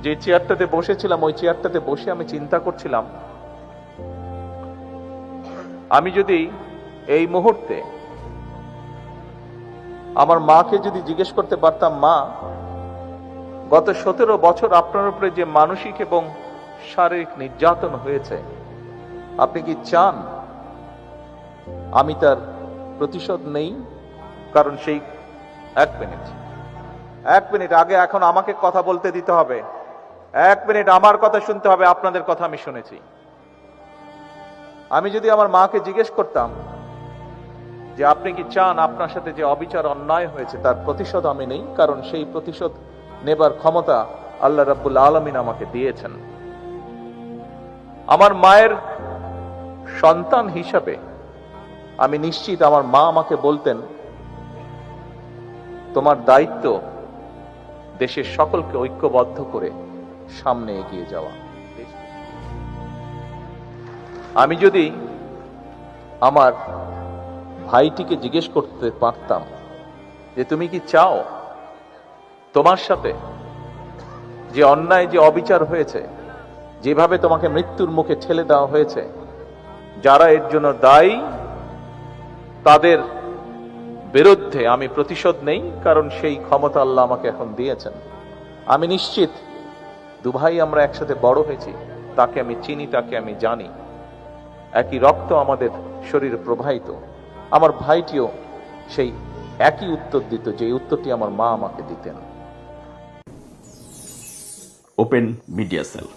যে চেয়ারটাতে বসেছিলাম ওই চেয়ারটাতে বসে আমি চিন্তা করছিলাম, আমি যদি এই মুহূর্তে আমার মাকে যদি জিজ্ঞেস করতে পারতাম, মা, গত 17 বছর আপনার উপরে যে মানসিক এবং শারীরিক নির্যাতন হয়েছে, আপনি কি চান আমি তার প্রতিশোধ নেই? কারণ সেই এক মিনিট আগে এখন আমাকে কথা বলতে দিতে হবে। 1 মিনিট আমার কথা শুনতে হবে, আপনাদের কথা আমি শুনেছি। আমি যদি আমার মাকে জিজ্ঞেস করতাম যে আপনি কি চান আপনার সাথে যে অবিচার অন্যায় হয়েছে তার প্রতিশোধ আমি নেই, কারণ সেই প্রতিশোধ নেবার ক্ষমতা আল্লাহ রাব্বুল আলামিন আমাকে দিয়েছেন। আমার মায়ের সন্তান হিসাবে আমি নিশ্চিত আমার মা আমাকে বলতেন, তোমার দায়িত্ব দেশের সকলকে ঐক্যবদ্ধ করে সামনে এগিয়ে যাওয়া। আমি যদি আমার ভাইটিকে জিজ্ঞেস করতে পারতাম যে তুমি কি চাও তোমার সাথে যে অন্যায় যে অবিচার হয়েছে, যেভাবে তোমাকে মৃত্যুর মুখে ঠেলে দেওয়া হয়েছে, যারা এর জন্য দায়ী তাদের বিরুদ্ধে আমি প্রতিশোধ নেই, কারণ সেই ক্ষমতা আল্লাহ আমাকে এখন দিয়েছেন। আমি নিশ্চিত দুভাই আমরা একসাথে বড় হয়েছি, তাকে আমি চিনি, তাকে আমি জানি, একই রক্ত আমাদের শরীরে প্রবাহিত। আমার ভাইটিও সেই একই উত্তর দিত যে উত্তরটি আমার মা আমাকে দিতেন। Open media cell.